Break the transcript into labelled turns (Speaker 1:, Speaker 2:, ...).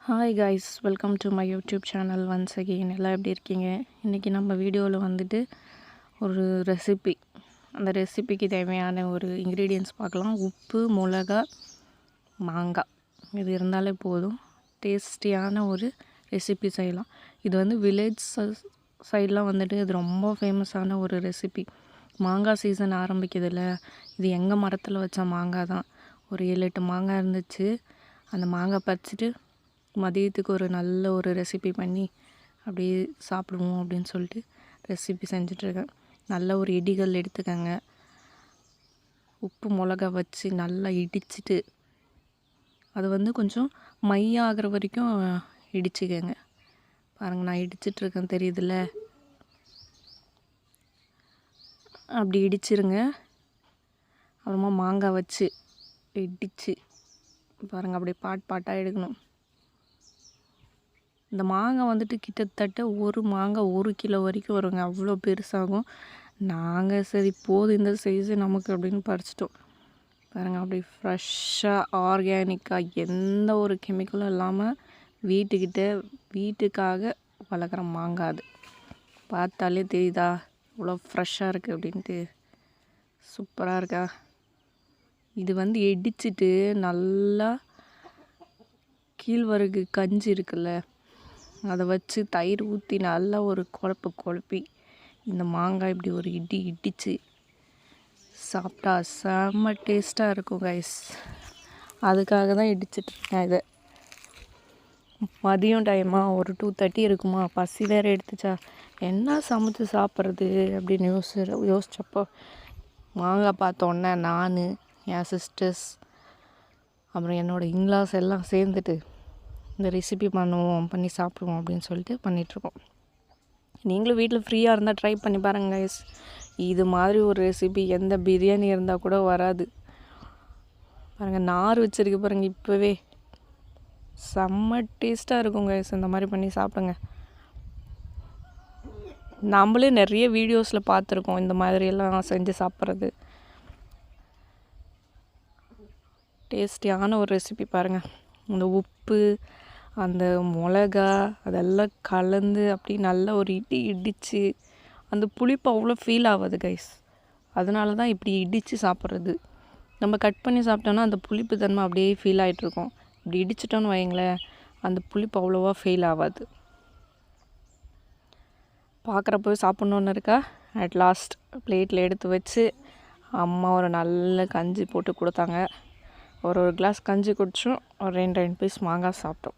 Speaker 1: Hi guys, welcome to my YouTube channel once again. எல்லாம் எப்படி இருக்கீங்க? இன்றைக்கி நம்ம வீடியோவில் வந்துட்டு ஒரு ரெசிபி, அந்த ரெசிபிக்கு தேவையான ஒரு இன்க்ரீடியன்ட்ஸ் பார்க்கலாம். உப்பு, மிளகா, மாங்காய் இது இருந்தாலே போதும், டேஸ்டியான ஒரு ரெசிபி செய்யலாம். இது வந்து வில்லேஜ் சைட்லாம் வந்துட்டு இது ரொம்ப ஃபேமஸான ஒரு ரெசிபி. மாங்காய் சீசன் ஆரம்பிக்குதுல்ல, இது எங்கள் மரத்தில் வச்ச மாங்காய் தான். ஒரு 7-8 மாங்காய் இருந்துச்சு. அந்த மாங்காய் பறிச்சிட்டு மதியத்துக்கு ஒரு நல்ல ஒரு ரெசிபி பண்ணி அப்படியே சாப்பிடுவோம் அப்படின்னு சொல்லிட்டு ரெசிபி செஞ்சிட்ருக்கேன். நல்ல ஒரு இடிகள் எடுத்துக்கங்க. உப்பு மிளகா வச்சு நல்லா இடிச்சிட்டு அது வந்து கொஞ்சம் மையாகிற வரைக்கும் இடிச்சுக்கங்க. பாருங்கள், நான் இடிச்சிட்ருக்கேன், தெரியுதுல்ல? அப்படி இடிச்சிருங்க. அப்புறமா மாங்காய் வச்சு இடித்து பாருங்கள், அப்படியே பாட்டாக எடுக்கணும். இந்த மாங்காய் வந்துட்டு கிட்டத்தட்ட ஒரு மாங்காய் 1 கிலோ வரைக்கும் வருங்க, அவ்வளோ பெருசாகும். நாங்கள் சரி போதும் இந்த சைஸு நமக்கு அப்படின்னு பறிச்சிட்டோம். பாருங்கள், அப்படி ஃப்ரெஷ்ஷாக ஆர்கானிக்காக எந்த ஒரு கெமிக்கலும் இல்லாமல் வீட்டுக்காக வளர்க்குற மாங்காய். அது பார்த்தாலே தெரியுதா இவ்வளோ ஃப்ரெஷ்ஷாக இருக்குது அப்படின்ட்டு? சூப்பராக இருக்கா? இது வந்து இடிச்சிட்டு நல்லா கீழ்வரகு கஞ்சி இருக்குல்ல, அதை வச்சு தயிர் ஊற்றி நல்லா ஒரு குழப்பி இந்த மாங்காய் இப்படி ஒரு இடித்து சாப்பிட்டா செம்ம டேஸ்ட்டாக இருக்கும் கைஸ். அதுக்காக தான் இடிச்சிட்ருக்கேன் இதை. மதியம் டைமாக ஒரு 2:30 இருக்குமா, பசி வேறு எடுத்துச்சா, என்ன சமைச்சு சாப்பிட்றது அப்படின்னு யோசிச்சப்போ மாங்காய் பார்த்தோன்னே நான், என் சிஸ்டர்ஸ், அப்புறம் என்னோடய இன்லாஸ் எல்லாம் சேர்ந்துட்டு இந்த ரெசிபி பண்ணி சாப்பிடுவோம் அப்படின்னு சொல்லிட்டு பண்ணிகிட்ருக்கோம். நீங்களும் வீட்டில் ஃப்ரீயாக இருந்தால் ட்ரை பண்ணி பாருங்க கைஸ். இது மாதிரி ஒரு ரெசிபி எந்த பிரியாணி இருந்தால் கூட வராது. பாருங்கள், நார் வச்சுருக்க பாருங்கள், இப்போவே செம்ம டேஸ்ட்டாக இருக்கும் கைஸ். இந்த மாதிரி பண்ணி சாப்பிடுங்க. நம்மளே நிறைய வீடியோஸில் பார்த்துருக்கோம் இந்த மாதிரியெல்லாம் செஞ்சு சாப்பிட்றது. டேஸ்டியான ஒரு ரெசிபி பாருங்கள். இந்த உப்பு, அந்த மிளகா அதெல்லாம் கலந்து அப்படி நல்லா ஒரு இடித்து அந்த புளிப்பு அவ்வளோ ஃபீல் ஆகாது கைஸ். அதனால தான் இப்படி இடித்து சாப்பிட்றது. நம்ம கட் பண்ணி சாப்பிட்டோன்னா அந்த புளிப்பு தன்மை அப்படியே ஃபீல் ஆகிட்ருக்கோம். இப்படி இடிச்சிட்டோன்னு வைங்களேன், அந்த புளிப்பு அவ்வளோவா ஃபீல் ஆகாது. பார்க்குறப்போ சாப்பிட்ணுன்னு இருக்கா. அட் லாஸ்ட் பிளேட்டில் எடுத்து வச்சு அம்மா ஒரு நல்ல கஞ்சி போட்டு கொடுத்தாங்க. ஒரு கிளாஸ் கஞ்சி குடித்தோம், ஒரு 2 பீஸ் மாங்காய் சாப்பிட்டோம்.